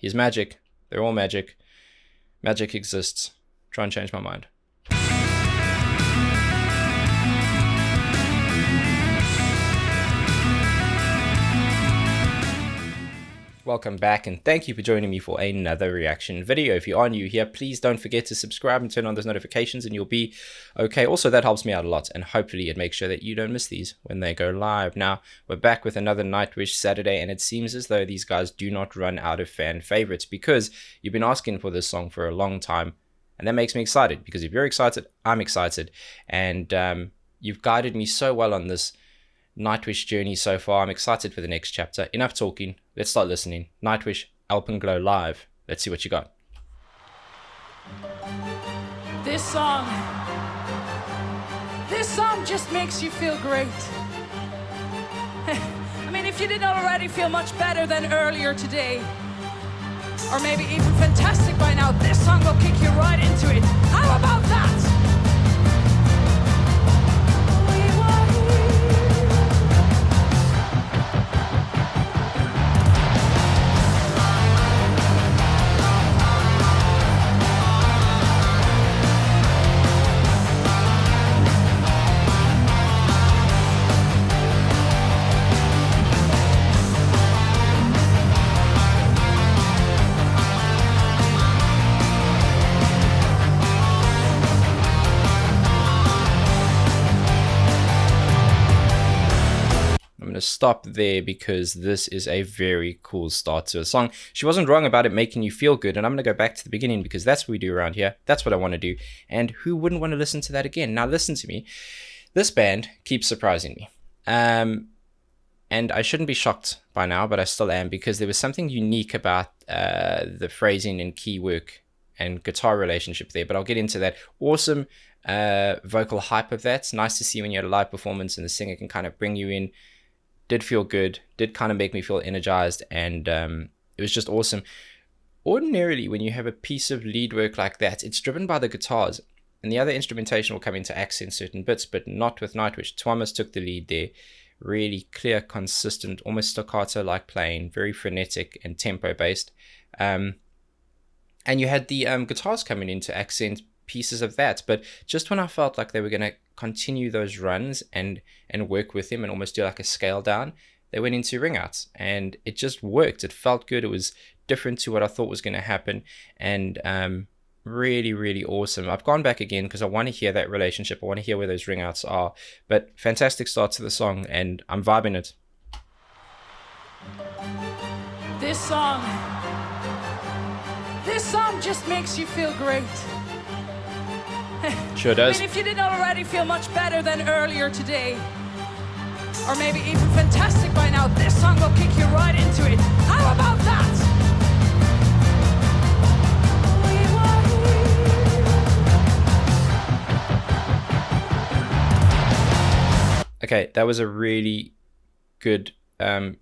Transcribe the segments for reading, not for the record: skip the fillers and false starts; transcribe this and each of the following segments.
He's magic. They're all magic. Magic exists. Try and change my mind. Welcome back, and thank you for joining me for another reaction video. If you are new here, please don't forget to subscribe and turn on those notifications and you'll be okay. Also, that helps me out a lot, and hopefully it makes sure that you don't miss these when they go live. Now, we're back with another Nightwish Saturday, and it seems as though these guys do not run out of fan favorites because you've been asking for this song for a long time, and that makes me excited because if you're excited, I'm excited, and you've guided me so well on this Nightwish journey so far. I'm excited for the next chapter. Enough talking. Let's start listening. Nightwish Alpenglow live. Let's see what you got. This song just makes you feel great. I mean, if you didn't already feel much better than earlier today, or maybe even fantastic by now, this song will kick you right into it. How about that? To stop there because this is a very cool start to a song. She wasn't wrong about it making you feel good, and I'm going to go back to the beginning because that's what we do around here. That's what I want to do, and who wouldn't want to listen to that again? Now listen to me. This band keeps surprising me, and I shouldn't be shocked by now, but I still am, because there was something unique about the phrasing and key work and guitar relationship there, but I'll get into that. Awesome vocal hype of that. It's nice to see when you had a live performance and the singer can kind of bring you in. Did feel good, did kind of make me feel energized, and it was just awesome. Ordinarily, when you have a piece of lead work like that, it's driven by the guitars, and the other instrumentation will come in to accent certain bits, but not with Nightwish. Thomas took the lead there. Really clear, consistent, almost staccato-like playing, very frenetic and tempo-based. And you had the guitars coming in to accent pieces of that, but just when I felt like they were going to continue those runs and work with him and almost do like a scale down, they went into ring outs, and it just worked. It felt good. It was different to what I thought was going to happen, and really, really awesome. I've gone back again because I want to hear that relationship. I want to hear where those ring outs are, but fantastic start to the song, and I'm vibing it. This song just makes you feel great. Sure does. I mean, if you didn't already feel much better than earlier today, or maybe even fantastic by now, this song will kick you right into it. How about that? Okay, that was a really good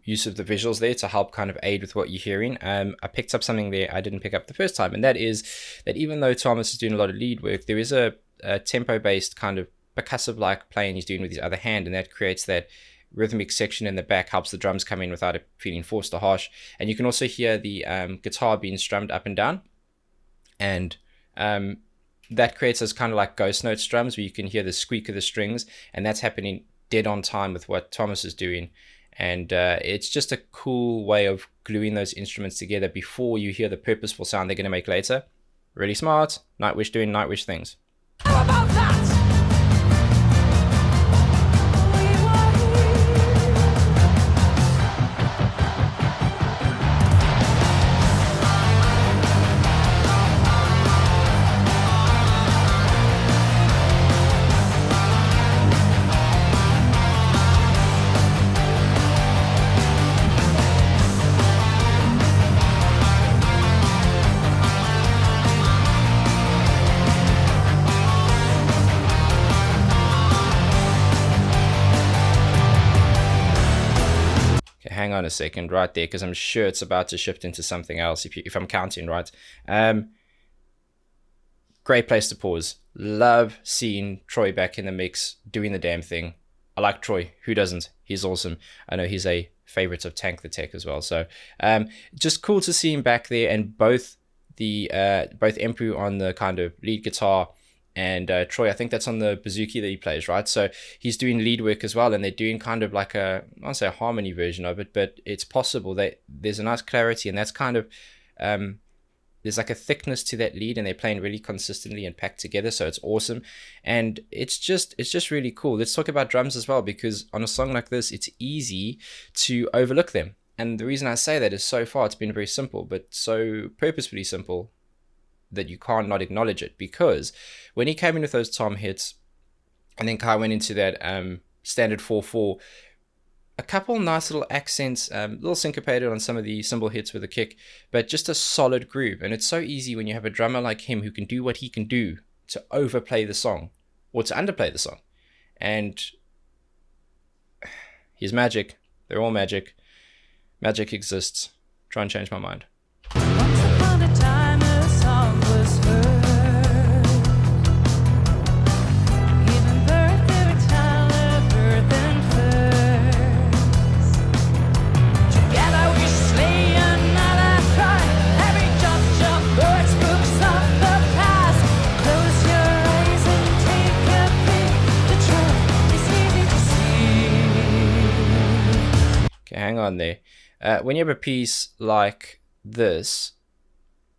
use of the visuals there to help kind of aid with what you're hearing. I picked up something there I didn't pick up the first time, and that is that even though Thomas is doing a lot of lead work, there is a tempo-based kind of percussive-like playing he's doing with his other hand, and that creates that rhythmic section in the back, helps the drums come in without it feeling forced or harsh. And you can also hear the guitar being strummed up and down, and that creates those kind of like ghost note strums where you can hear the squeak of the strings, and that's happening dead on time with what Thomas is doing. And it's just a cool way of gluing those instruments together before you hear the purposeful sound they're going to make later. Really smart. Nightwish doing Nightwish things. How about that? Hang on a second right there, because I'm sure it's about to shift into something else if I'm counting right. Great place to pause. Love seeing Troy back in the mix doing the damn thing. I like Troy. Who doesn't? He's awesome. I know he's a favorites of Tank the Tech as well. So just cool to see him back there, and both Empu on the kind of lead guitar, and Troy, I think that's on the bouzouki that he plays, right? So he's doing lead work as well, and they're doing kind of like I won't say a harmony version of it, but it's possible that there's a nice clarity, and that's kind of there's like a thickness to that lead, and they're playing really consistently and packed together, so it's awesome. And it's just really cool. Let's talk about drums as well, because on a song like this, it's easy to overlook them. And the reason I say that is so far it's been very simple, but so purposefully simple that you can't not acknowledge it. Because when he came in with those tom hits, and then Kai went into that standard 4/4, a couple nice little accents, a little syncopated on some of the cymbal hits with a kick, but just a solid groove. And it's so easy when you have a drummer like him who can do what he can do to overplay the song or to underplay the song. And he's magic. They're all magic. Magic exists. Try and change my mind. Once upon a time a song was heard, giving birth to a child of earth and first. Together we slay another cry, every jump, birds, books of the past. Close your eyes and take a peek, the truth is easy to see. Okay, hang on there. When you have a piece like this,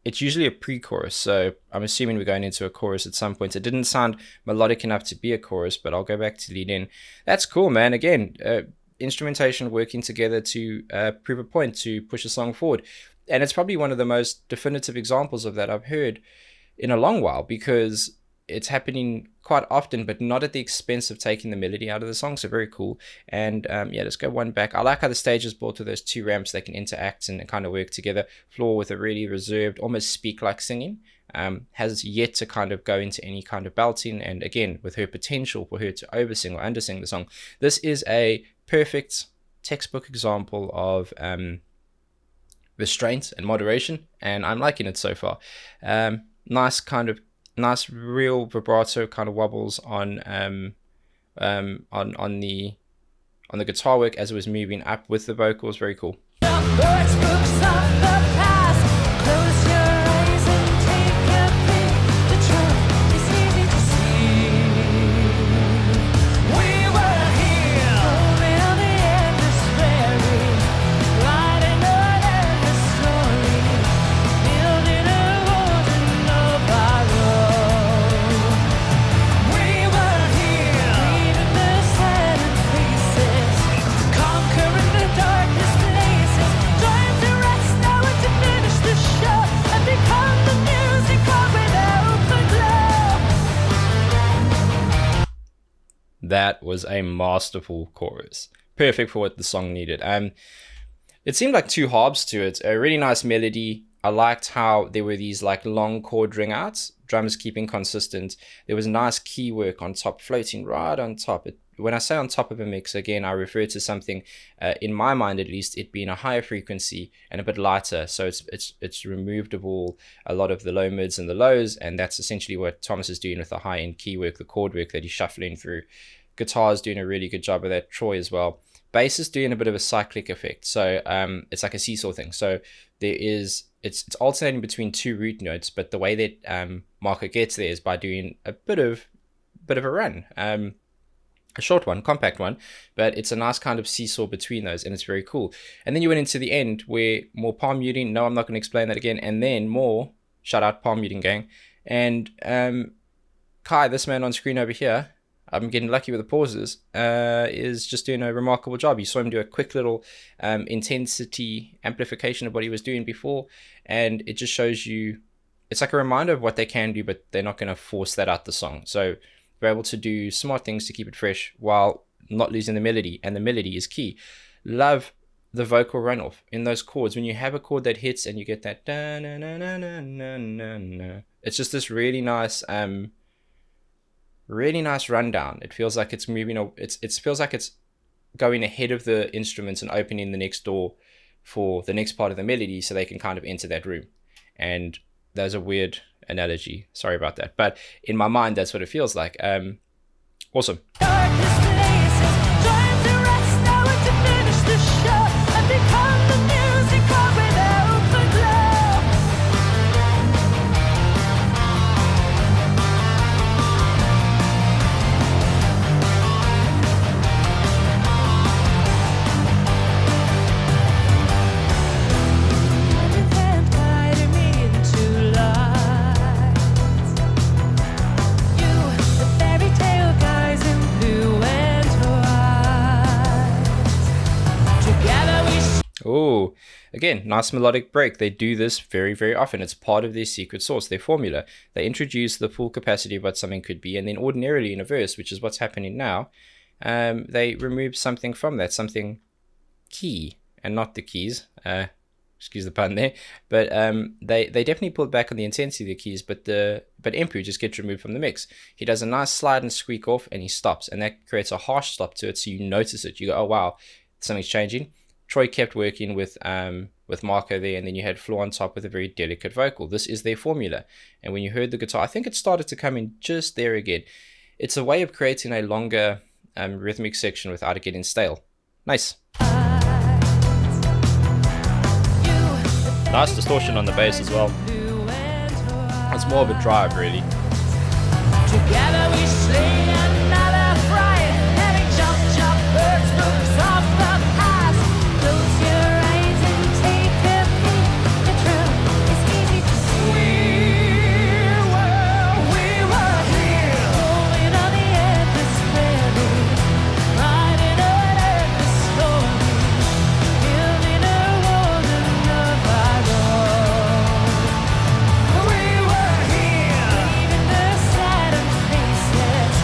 it's usually a pre-chorus, so I'm assuming we're going into a chorus at some point. It didn't sound melodic enough to be a chorus, but I'll go back to lead in. That's cool, man. Again, instrumentation working together to prove a point, to push a song forward. And it's probably one of the most definitive examples of that I've heard in a long while, because it's happening quite often, but not at the expense of taking the melody out of the song. So very cool. And yeah, let's go one back. I like how the stage is built with those two ramps. They can interact and kind of work together. Floor with a really reserved, almost speak-like singing. Has yet to kind of go into any kind of belting. And again, with her potential for her to oversing or undersing the song, this is a perfect textbook example of restraint and moderation. And I'm liking it so far. Nice real vibrato kind of wobbles on the guitar work as it was moving up with the vocals. Very cool. Birds, books of the past. Close your eyes and take a peek. The truth is easy to see. We were here, moving on the endless prairie, writing an endless story, building a world of our own. We were here, leaving the silent faces, conquering the darkest places. Time to rest now and to finish the show and become the music of an open glow. That was a masterful chorus. Perfect for what the song needed. It seemed like two halves to it. A really nice melody. I liked how there were these like long chord ring outs, drums keeping consistent. There was nice key work on top, floating right on top. When I say on top of a mix, again, I refer to something, in my mind at least, it being a higher frequency and a bit lighter. So it's removed of all a lot of the low mids and the lows, and that's essentially what Thomas is doing with the high end key work, the chord work that he's shuffling through. Guitar's doing a really good job of that, Troy as well. Bass is doing a bit of a cyclic effect, so it's like a seesaw thing. So it's alternating between two root notes, but the way that Marco gets there is by doing a bit of a run. A short one, compact one, but it's a nice kind of seesaw between those, and it's very cool. And then you went into the end where more palm muting. No, I'm not going to explain that again. And then more, shout out palm muting gang. And Kai, this man on screen over here, I'm getting lucky with the pauses, is just doing a remarkable job. You saw him do a quick little intensity amplification of what he was doing before, and it just shows you, it's like a reminder of what they can do, but they're not going to force that out the song. So we're able to do smart things to keep it fresh while not losing the melody, and the melody is key. Love the vocal runoff in those chords. When you have a chord that hits and you get that da na na na na na na na, it's just this really nice rundown. It feels like it's moving. It feels like it's going ahead of the instruments and opening the next door for the next part of the melody, so they can kind of enter that room. And there's a weird analogy. Sorry about that, but in my mind, that's what it feels like. Awesome. Darkest places, time to rest now and to finish the show. again, nice melodic break. They do this very, very often. It's part of their secret sauce, their formula. They introduce the full capacity of what something could be, and then ordinarily in a verse, which is what's happening now, they remove something from that, something key, and not the keys. Excuse the pun there, but they definitely pulled back on the intensity of the keys, but Empu just gets removed from the mix. He does a nice slide and squeak off, and he stops, and that creates a harsh stop to it, so you notice it. You go, oh wow, something's changing. Troy kept working with Marco there, and then you had Flo on top with a very delicate vocal. This is their formula, and when you heard the guitar, I think it started to come in just there again. It's a way of creating a longer rhythmic section without it getting stale. Nice. Nice distortion on the bass as well. It's more of a drive, really. Together we sing another fright, having jump, birds, books off the past. Close your eyes and take a peek. The truth is easy to see. We were here, rolling on the endless ferry, riding on endless story, building a world of our own. We were here, leaving the saddened faces,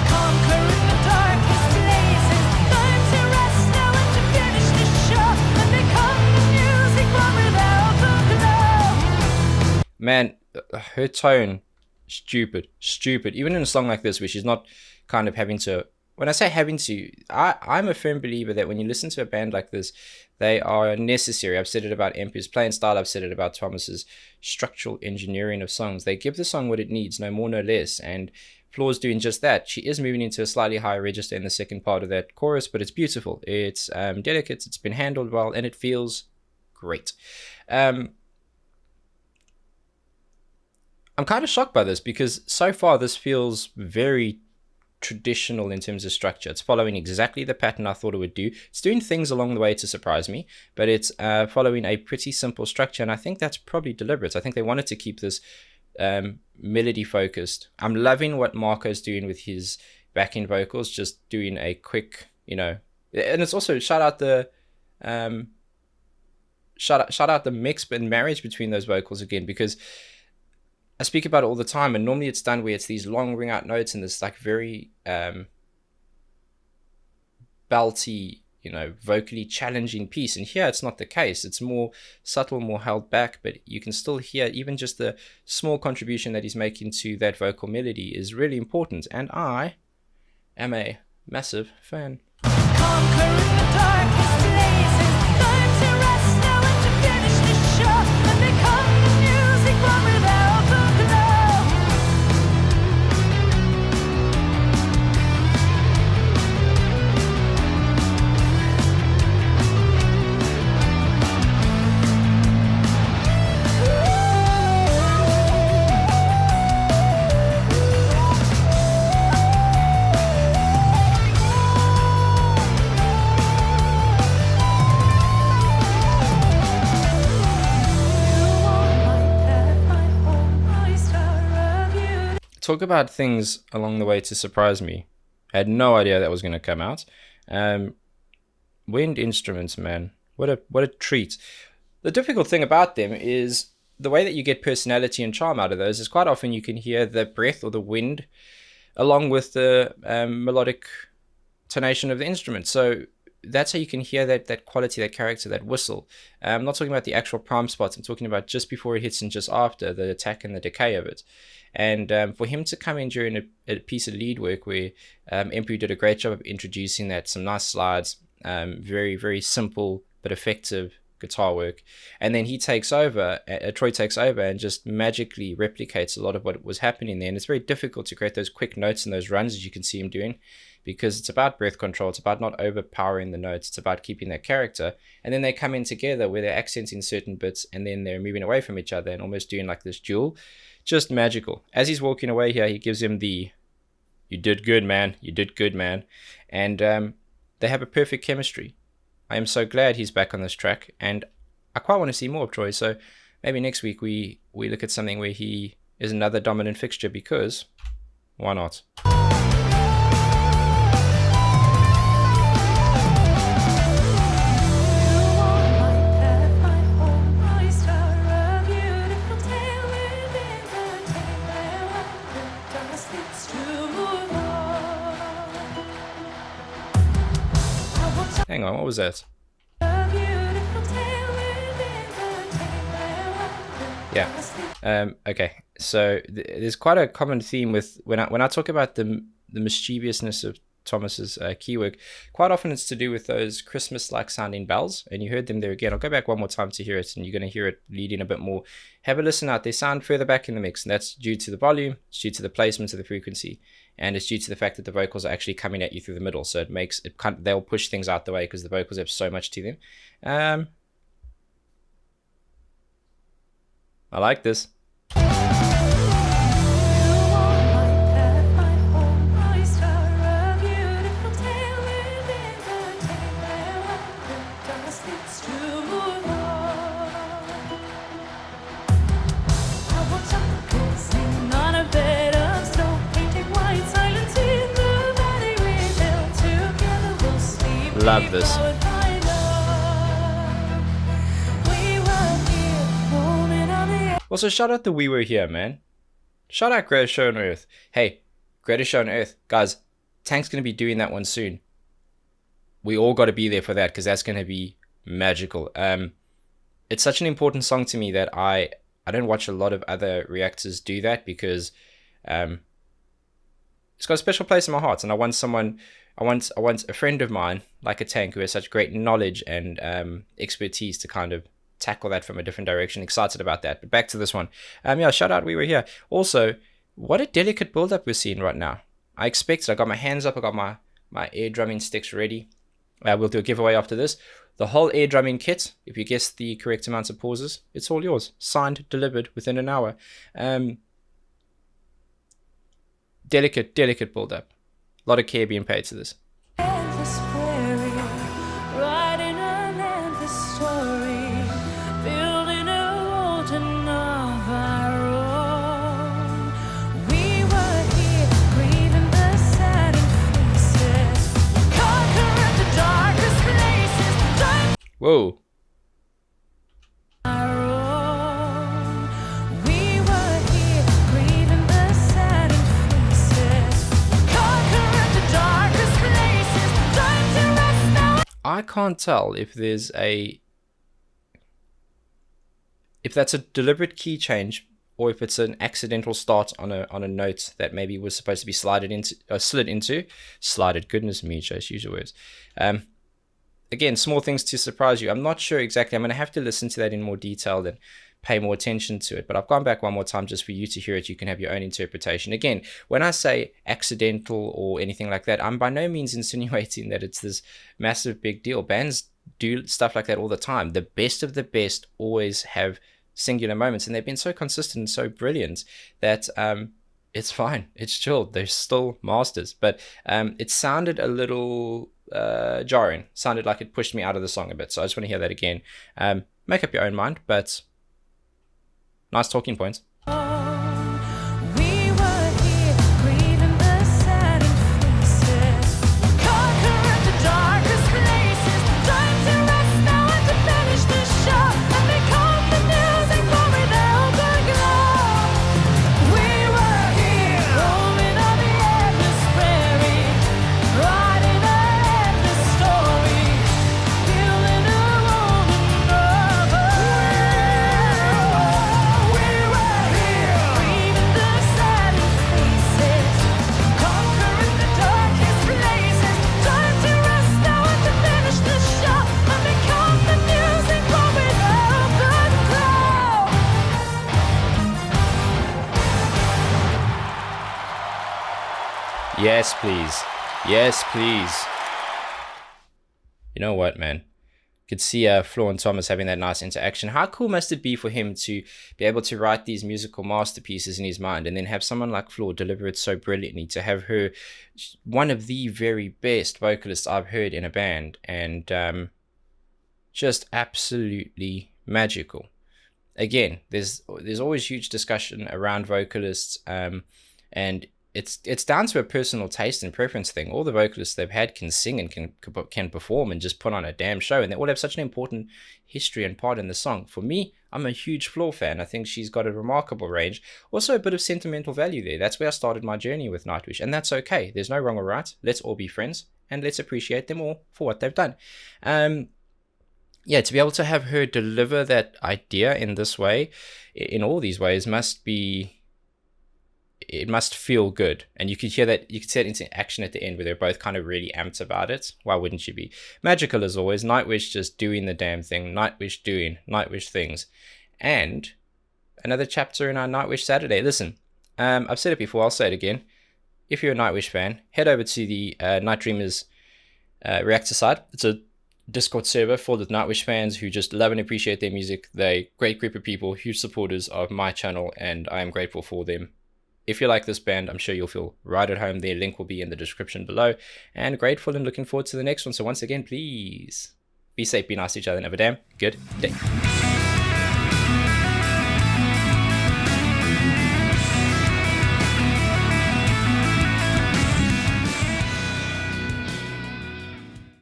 conquering the darkest places. Learn to rest now and to finish the show, and become the music from without the glow. Man, her tone, stupid. Even in a song like this, where she's not kind of having to. When I say having to, I'm a firm believer that when you listen to a band like this, they are necessary. I've said it about Empu's playing style. I've said it about Thomas's structural engineering of songs. They give the song what it needs, no more, no less. And Floor's doing just that. She is moving into a slightly higher register in the second part of that chorus, but it's beautiful. It's delicate. It's been handled well, and it feels great. I'm kind of shocked by this because so far this feels very traditional in terms of structure. It's following exactly the pattern I thought it would do. It's doing things along the way to surprise me, but it's following a pretty simple structure, and I think that's probably deliberate. I think they wanted to keep this melody focused. I'm loving what Marco's doing with his backing vocals, just doing a quick, and it's also shout out the mix and marriage between those vocals again, because I speak about it all the time, and normally it's done where it's these long ring out notes and this like very belty, vocally challenging piece. And here it's not the case. It's more subtle, more held back, but you can still hear even just the small contribution that he's making to that vocal melody is really important. And I am a massive fan. Conquering the darkest places, learn to rest now and to finish the show, and become the music from without the glow. Talk about things along the way to surprise me. I had no idea that was going to come out. Wind instruments, man. What a treat. The difficult thing about them is the way that you get personality and charm out of those is quite often you can hear the breath or the wind along with the melodic tonation of the instrument. So that's how you can hear that quality, that character, that whistle. I'm not talking about the actual prime spots. I'm talking about just before it hits and just after, the attack and the decay of it. And for him to come in during a piece of lead work where Empu did a great job of introducing that, some nice slides, very, very simple but effective guitar work. And then he takes over, Troy takes over and just magically replicates a lot of what was happening there. And it's very difficult to create those quick notes and those runs as you can see him doing, because it's about breath control. It's about not overpowering the notes. It's about keeping that character. And then they come in together where they're accenting certain bits and then they're moving away from each other and almost doing like this duel. Just magical. As he's walking away here, he gives him the, "You did good, man. You did good, man." And they have a perfect chemistry. I am so glad he's back on this track, and I quite want to see more of Troy. So maybe next week we look at something where he is another dominant fixture, because why not? one. What was that? Yeah. Okay. So there's quite a common theme with when I talk about the mischievousness of Thomas's key work. Quite often it's to do with those Christmas-like sounding bells, and you heard them there again. I'll go back one more time to hear it, and you're going to hear it leading a bit more. Have a listen out. They sound further back in the mix, and that's due to the volume, it's due to the placement of the frequency, and it's due to the fact that the vocals are actually coming at you through the middle. So it makes it they'll push things out the way because the vocals have so much to them. I like this. Love this. Also, shout out the We Were Here, man. Shout out Greatest Show on Earth. Hey, Greatest Show on Earth. Guys, Tank's going to be doing that one soon. We all got to be there for that because that's going to be magical. It's such an important song to me that I don't watch a lot of other reactors do that because it's got a special place in my heart. And I want a friend of mine, like a Tank, who has such great knowledge and expertise to kind of tackle that from a different direction. Excited about that. But back to this one. Yeah, shout out We Were Here. Also, what a delicate build-up we're seeing right now. I got my hands up. I got my air drumming sticks ready. We'll do a giveaway after this. The whole air drumming kit, if you guess the correct amount of pauses, it's all yours. Signed, delivered within an hour. Delicate build-up. A lot of care being paid to this. Whoa. I can't tell if that's a deliberate key change or if it's an accidental start on a note that maybe was supposed to be slid into. Goodness me, just use your words. Again, small things to surprise you. I'm not sure exactly. I'm going to have to listen to that in more detail and pay more attention to it. But I've gone back one more time just for you to hear it. You can have your own interpretation. Again, when I say accidental or anything like that, I'm by no means insinuating that it's this massive big deal. Bands do stuff like that all the time. The best of the best always have singular moments, and they've been so consistent and so brilliant that it's fine. It's chilled. They're still masters. But it sounded a little jarring. Sounded like it pushed me out of the song a bit. So I just want to hear that again. Make up your own mind, but nice talking points. Yes, please. Yes, please. You know what, man? Could see Flo and Thomas having that nice interaction. How cool must it be for him to be able to write these musical masterpieces in his mind and then have someone like Flo deliver it so brilliantly, to have her one of the very best vocalists I've heard in a band, and just absolutely magical. Again, there's always huge discussion around vocalists, and it's down to a personal taste and preference thing. All the vocalists they've had can sing and can perform and just put on a damn show, and they all have such an important history and part in the song. For me, I'm a huge Floor fan. I think she's got a remarkable range, also a bit of sentimental value there. That's where I started my journey with Nightwish, and that's okay. There's no wrong or right. Let's all be friends and let's appreciate them all for what they've done. Yeah, to be able to have her deliver that idea in this way, in all these ways, it must feel good. And you could hear that, you could see it into action at the end where they're both kind of really amped about it. Why wouldn't you be? Magical as always. Nightwish just doing the damn thing. Nightwish doing Nightwish things. And another chapter in our Nightwish Saturday. Listen, I've said it before, I'll say it again. If you're a Nightwish fan, head over to the Night Dreamers Reactor site. It's a Discord server full of Nightwish fans who just love and appreciate their music. They're a great group of people, huge supporters of my channel, and I am grateful for them. If you like this band, I'm sure you'll feel right at home. Their link will be in the description below. And grateful and looking forward to the next one. So once again, please be safe, be nice to each other, and have a damn good day.